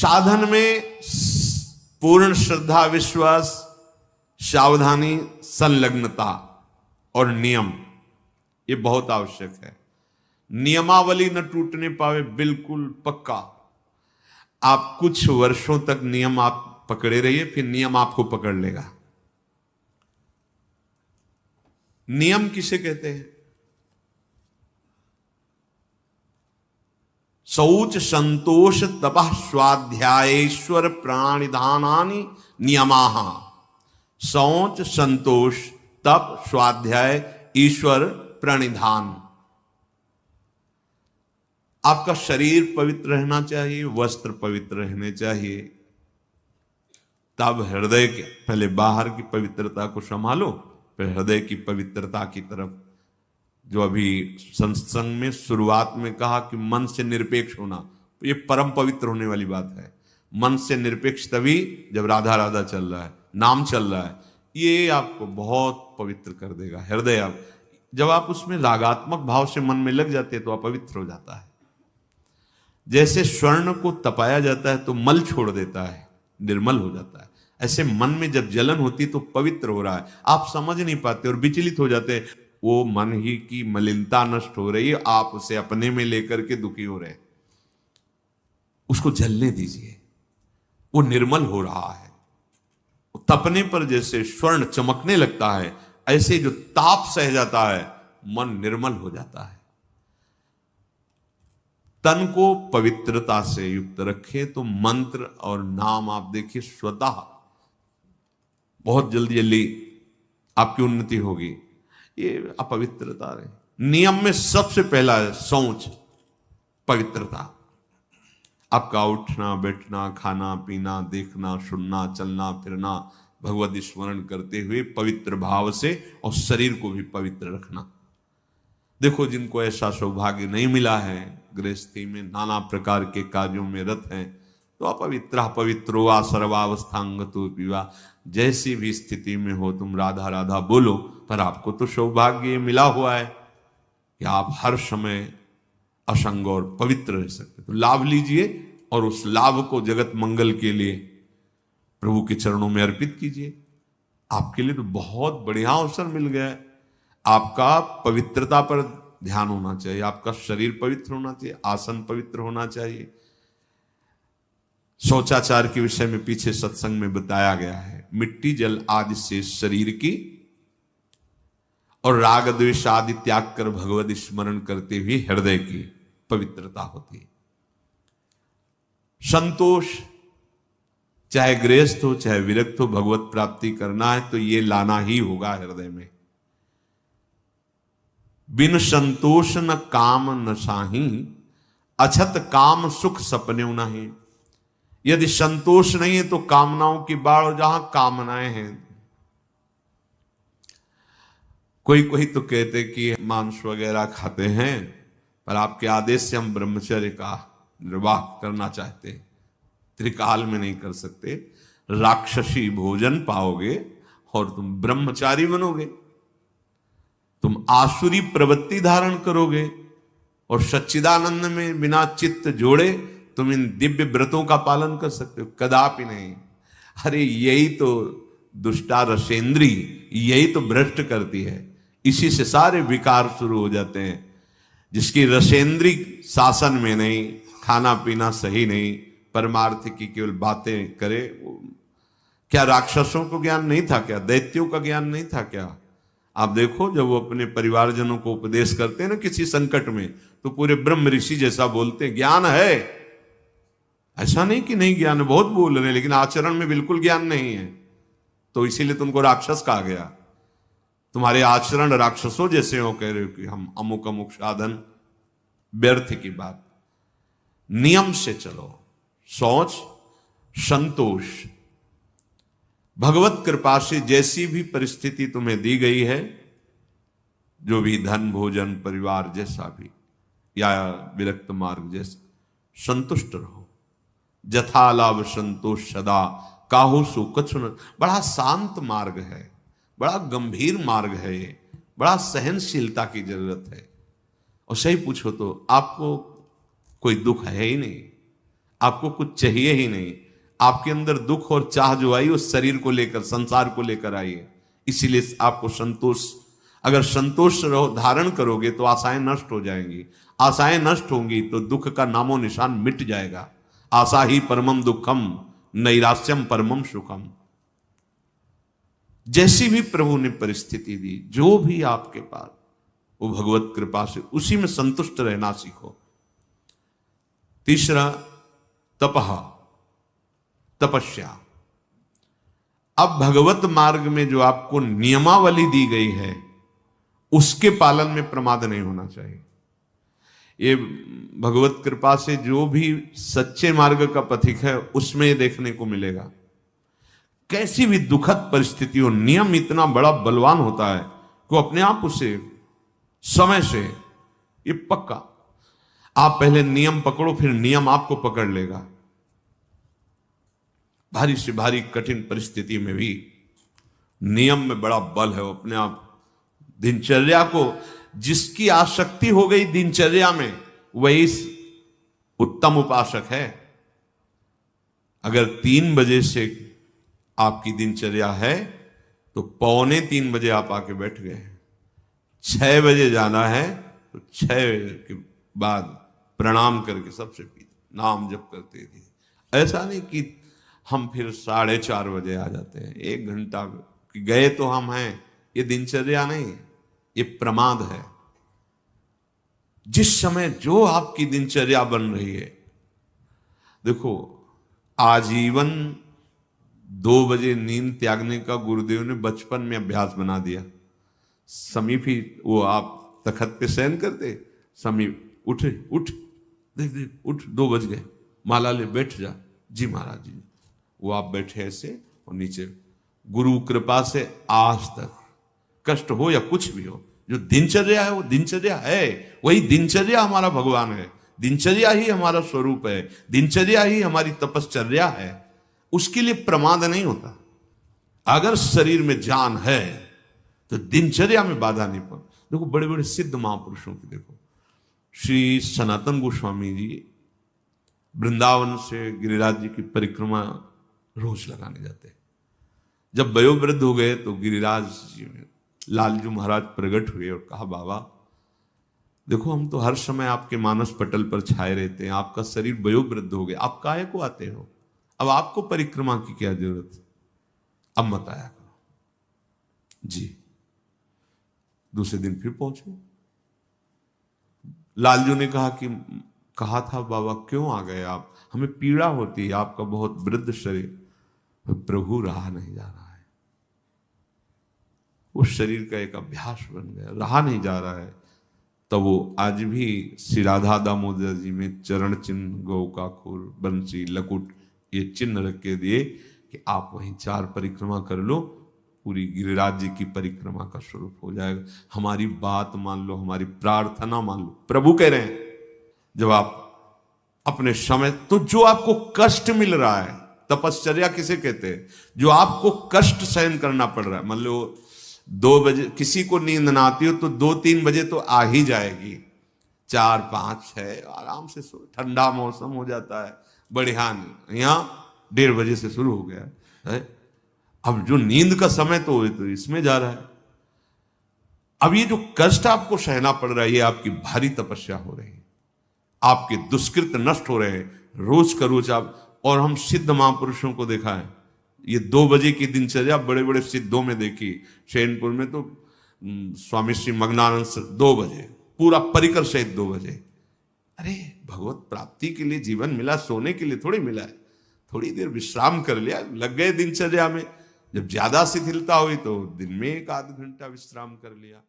साधन में पूर्ण श्रद्धा, विश्वास, सावधानी, संलग्नता और नियम, ये बहुत आवश्यक है। नियमावली न टूटने पावे, बिल्कुल पक्का। आप कुछ वर्षों तक नियम आप पकड़े रहिए, फिर नियम आपको पकड़ लेगा। नियम किसे कहते हैं? शौच संतोष तपः स्वाध्यायेश्वर प्राणिधानानि नियमाः। शौच, संतोष, तप, स्वाध्याय, ईश्वर, प्रणिधान। आपका शरीर पवित्र रहना चाहिए, वस्त्र पवित्र रहने चाहिए, तब हृदय के पहले बाहर की पवित्रता को संभालो, फिर हृदय की पवित्रता की तरफ। जो अभी सत्संग में शुरुआत में कहा कि मन से निरपेक्ष होना, ये परम पवित्र होने वाली बात है। मन से निरपेक्ष तभी जब राधा राधा चल रहा है, नाम चल रहा है, ये आपको बहुत पवित्र कर देगा हृदय। आप जब आप उसमें रागात्मक भाव से मन में लग जाते हैं तो अपवित्र हो जाता है। जैसे स्वर्ण को तपाया जाता है तो मल छोड़ देता है, निर्मल हो जाता है, ऐसे मन में जब जलन होती तो पवित्र हो रहा है। आप समझ नहीं पाते और विचलित हो जाते हैं। वो मन ही की मलिनता नष्ट हो रही है, आप उसे अपने में लेकर के दुखी हो रहे हैं। उसको जलने दीजिए, वो निर्मल हो रहा है। तपने पर जैसे स्वर्ण चमकने लगता है, ऐसे जो ताप सह जाता है मन निर्मल हो जाता है। तन को पवित्रता से युक्त रखे तो मंत्र और नाम आप देखिए स्वतः बहुत जल्दी जल्दी आपकी उन्नति होगी। ये अपवित्रता रहे। नियम में सबसे पहला है शौच, पवित्रता। आपका उठना बैठना, खाना पीना, देखना सुनना, चलना फिरना भगवत स्मरण करते हुए पवित्र भाव से, और शरीर को भी पवित्र रखना। देखो जिनको ऐसा सौभाग्य नहीं मिला है, गृहस्थी में नाना प्रकार के कार्यों में रत हैं, तो अपवित्र पवित्रो वा सर्वावस्थांगतो विवा, जैसी भी स्थिति में हो तुम राधा राधा बोलो, पर आपको तो सौभाग्य मिला हुआ है कि आप हर समय असंग और पवित्र रह सकते। तो लाभ लीजिए और उस लाभ को जगत मंगल के लिए प्रभु के चरणों में अर्पित कीजिए। आपके लिए तो बहुत बढ़िया अवसर मिल गया है। आपका पवित्रता पर ध्यान होना चाहिए, आपका शरीर पवित्र होना चाहिए, आसन पवित्र होना चाहिए। शौचाचार के विषय में पीछे सत्संग में बताया गया है। मिट्टी जल आदि से शरीर की और राग द्वेष आदि त्याग कर भगवत स्मरण करते हुए हृदय की पवित्रता होती है। संतोष, चाहे गृहस्थ हो चाहे विरक्त हो, भगवत प्राप्ति करना है तो ये लाना ही होगा हृदय में। बिन संतोष न काम न साही, अछत काम सुख सपने नहीं। यदि संतोष नहीं है तो कामनाओं की बाढ़, और जहां कामनाएं हैं, कोई कोई तो कहते कि मांस वगैरह खाते हैं, पर आपके आदेश से हम ब्रह्मचर्य का निर्वाह करना चाहते हैं, त्रिकाल में नहीं कर सकते। राक्षसी भोजन पाओगे और तुम ब्रह्मचारी बनोगे, तुम आसुरी प्रवृत्ति धारण करोगे, और सच्चिदानंद में बिना चित्त जोड़े तुम इन दिव्य व्रतों का पालन कर सकते हो? कदापि नहीं। अरे यही तो दुष्टा रसेंद्री, यही तो भ्रष्ट करती है। इसी से सारे विकार शुरू हो जाते हैं। जिसकी रसेंद्री शासन में नहीं, खाना पीना सही नहीं, परमार्थ की केवल बातें करे, क्या राक्षसों को ज्ञान नहीं था क्या? दैत्यों का ज्ञान नहीं था क्या? आप देखो जब वो अपने परिवारजनों को उपदेश करते हैं ना किसी संकट में, तो पूरे ब्रह्म ऋषि जैसा बोलते हैं, ज्ञान है। ऐसा नहीं कि नहीं ज्ञान है, बहुत बोल रहे हैं, लेकिन आचरण में बिल्कुल ज्ञान नहीं है, तो इसीलिए तुमको राक्षस कहा गया। तुम्हारे आचरण राक्षसों जैसे हो, कह रहे हो कि हम अमुक अमुक साधन, व्यर्थ की बात। नियम से चलो, शौच, संतोष, भगवत कृपा से जैसी भी परिस्थिति तुम्हें दी गई है, जो भी धन भोजन परिवार जैसा भी, या विरक्त मार्ग जैसा, संतुष्ट रहो। जथा लाभ संतोष सदा काहू सु कछु न। बड़ा शांत मार्ग है, बड़ा गंभीर मार्ग है ये, बड़ा सहनशीलता की जरूरत है। और सही पूछो तो आपको कोई दुख है ही नहीं। आपको कुछ चाहिए ही नहीं। आपके अंदर दुख और चाह जो आई उस शरीर को लेकर, संसार को लेकर आई है। इसीलिए आपको संतोष, अगर संतोष धारण करोगे तो आशाएं नष्ट हो जाएंगी। आशाएं नष्ट होंगी तो दुख का नामो निशान मिट जाएगा। आशा ही परमम दुखम, नैराश्यम परमम सुखम। जैसी भी प्रभु ने परिस्थिति दी, जो भी आपके पास, वो भगवत कृपा से उसी में संतुष्ट रहना सीखो। तीसरा, तपह, तपस्या। अब भगवत मार्ग में जो आपको नियमावली दी गई है उसके पालन में प्रमाद नहीं होना चाहिए। ये भगवत कृपा से जो भी सच्चे मार्ग का पथिक है उसमें ये देखने को मिलेगा। कैसी भी दुखद परिस्थिति हो, नियम इतना बड़ा बलवान होता है कि वो अपने आप उसे समय से, ये पक्का, आप पहले नियम पकड़ो फिर नियम आपको पकड़ लेगा। भारी से भारी कठिन परिस्थिति में भी नियम में बड़ा बल है। वो अपने आप दिनचर्या को, जिसकी आसक्ति हो गई दिनचर्या में, वही उत्तम उपासक है। अगर 3 बजे से आपकी दिनचर्या है तो 2:45 बजे आप आके बैठ गए। 6 बजे जाना है तो 6 के बाद प्रणाम करके सबसे नाम जप करते थे। ऐसा नहीं कि हम फिर 4:30 बजे आ जाते हैं, 1 घंटा गए तो हम हैं। ये दिनचर्या नहीं, ये प्रमाद है। जिस समय जो आपकी दिनचर्या बन रही है, देखो आजीवन 2 बजे नींद त्यागने का गुरुदेव ने बचपन में अभ्यास बना दिया। समीप ही वो आप तखत पे शयन करते, समीप उठ देख उठ, 2 बज गए, माला ले बैठ जा। जी महाराज जी। वो आप बैठे ऐसे और नीचे, गुरु कृपा से आज तक कष्ट हो या कुछ भी हो, जो दिनचर्या है वो दिनचर्या है। वही दिनचर्या हमारा भगवान है, दिनचर्या ही हमारा स्वरूप है, दिनचर्या ही हमारी तपश्चर्या है। उसके लिए प्रमाद नहीं होता। अगर शरीर में जान है तो दिनचर्या में बाधा नहीं पड़। देखो बड़े बड़े सिद्ध महापुरुषों की देखो, श्री सनातन गोस्वामी जी वृंदावन से गिरिराज जी की परिक्रमा रोज लगाने जाते। जब वयोवृद्ध हो गए तो गिरिराज जी में लालजू महाराज प्रकट हुए और कहा, बाबा देखो हम तो हर समय आपके मानस पटल पर छाए रहते हैं, आपका शरीर वयोवृद्ध हो गया, आप काहे को आते हो? अब आपको परिक्रमा की क्या जरूरत है? अब मत आया करो। जी। दूसरे दिन फिर पहुंचे। लालजू ने कहा था बाबा क्यों आ गए आप? हमें पीड़ा होती है, आपका बहुत वृद्ध शरीर। प्रभु रहा नहीं जा रहा है, उस शरीर का एक अभ्यास बन गया, रहा नहीं जा रहा है। तब वो आज भी श्री राधा दामोदर जी में चरण चिन्ह, गौ का खुर, बंसी, लकुट, ये चिन्ह रख के दिए कि आप वहीं 4 परिक्रमा कर लो, पूरी गिरिराज जी की परिक्रमा का स्वरूप हो जाएगा। हमारी बात मान लो, हमारी प्रार्थना मान लो। प्रभु कह रहे हैं जब आप अपने समय, तो जो आपको कष्ट मिल रहा है, तपश्चर्या किसे कहते हैं? जो आपको कष्ट सहन करना पड़ रहा है। मान लो 2 बजे किसी को नींद ना आती हो तो 2-3 बजे तो आ ही जाएगी। 4, 5, 6 आराम से सो, ठंडा मौसम हो जाता है, बढ़िया। यहाँ 1:30 बजे से शुरू हो गया है। अब जो नींद का समय तो इसमें जा रहा है। अब ये जो कष्ट आपको सहना पड़ रहा है, ये आपकी भारी तपस्या हो रही है, आपके दुष्कृत नष्ट हो रहे हैं रोज का रोज आप। और हम सिद्ध महापुरुषों को देखा है, ये 2 बजे की दिनचर्या बड़े बड़े सिद्धों में देखी। शैनपुर में तो स्वामी श्री मग्नानंद 2 बजे, पूरा परिकर सहित 2 बजे। अरे भगवत प्राप्ति के लिए जीवन मिला, सोने के लिए थोड़ी मिला है। थोड़ी देर विश्राम कर लिया, लग गए दिनचर्या में। जब ज्यादा शिथिलता हुई तो दिन में 1 आध घंटा विश्राम कर लिया।